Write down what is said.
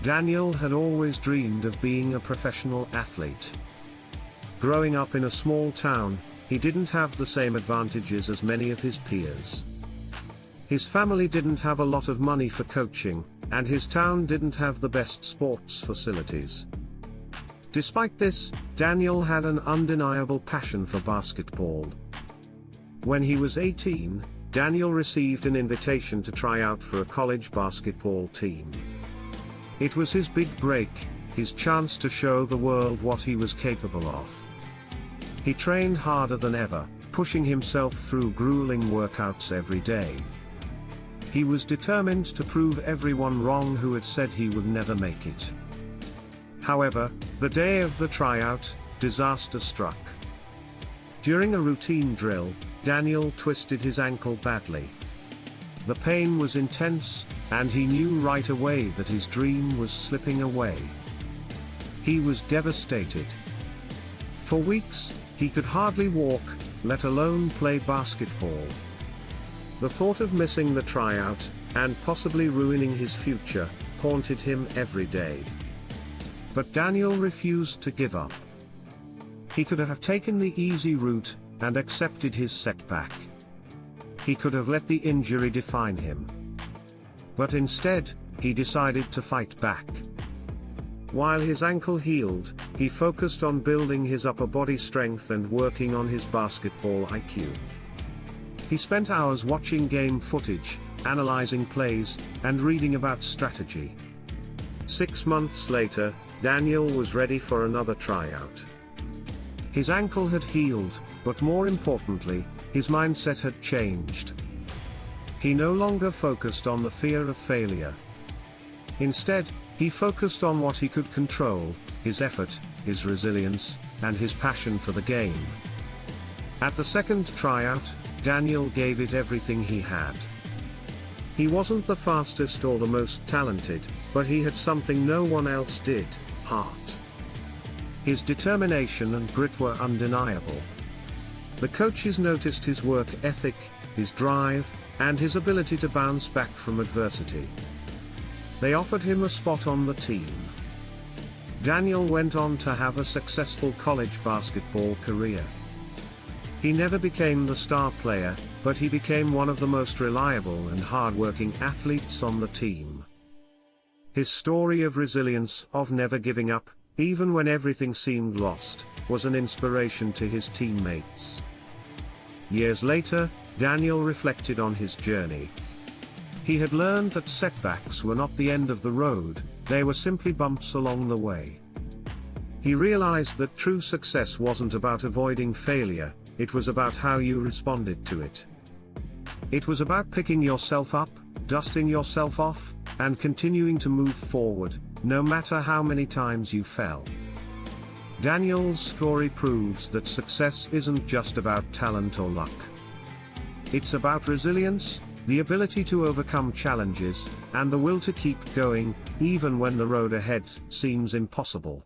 Daniel had always dreamed of being a professional athlete. Growing up in a small town, he didn't have the same advantages as many of his peers. His family didn't have a lot of money for coaching, and his town didn't have the best sports facilities. Despite this, Daniel had an undeniable passion for basketball. When he was 18, Daniel received an invitation to try out for a college basketball team. It was his big break, his chance to show the world what he was capable of. He trained harder than ever, pushing himself through grueling workouts every day. He was determined to prove everyone wrong who had said he would never make it. However, the day of the tryout, disaster struck. During a routine drill, Daniel twisted his ankle badly. The pain was intense, and he knew right away that his dream was slipping away. He was devastated. For weeks, he could hardly walk, let alone play basketball. The thought of missing the tryout, and possibly ruining his future, haunted him every day. But Daniel refused to give up. He could have taken the easy route, and accepted his setback. He could have let the injury define him. But instead, he decided to fight back. While his ankle healed, he focused on building his upper body strength and working on his basketball IQ. He spent hours watching game footage, analyzing plays, and reading about strategy. 6 months later, Daniel was ready for another tryout. His ankle had healed, but more importantly, his mindset had changed. He no longer focused on the fear of failure. Instead, he focused on what he could control: his effort, his resilience, and his passion for the game. At the second tryout, Daniel gave it everything he had. He wasn't the fastest or the most talented, but he had something no one else did: heart. His determination and grit were undeniable. The coaches noticed his work ethic, his drive, and his ability to bounce back from adversity. They offered him a spot on the team. Daniel went on to have a successful college basketball career. He never became the star player, but he became one of the most reliable and hard-working athletes on the team. His story of resilience, of never giving up, even when everything seemed lost, was an inspiration to his teammates. Years later, Daniel reflected on his journey. He had learned that setbacks were not the end of the road, they were simply bumps along the way. He realized that true success wasn't about avoiding failure, it was about how you responded to it. It was about picking yourself up, dusting yourself off, and continuing to move forward, no matter how many times you fell. Daniel's story proves that success isn't just about talent or luck. It's about resilience, the ability to overcome challenges, and the will to keep going, even when the road ahead seems impossible.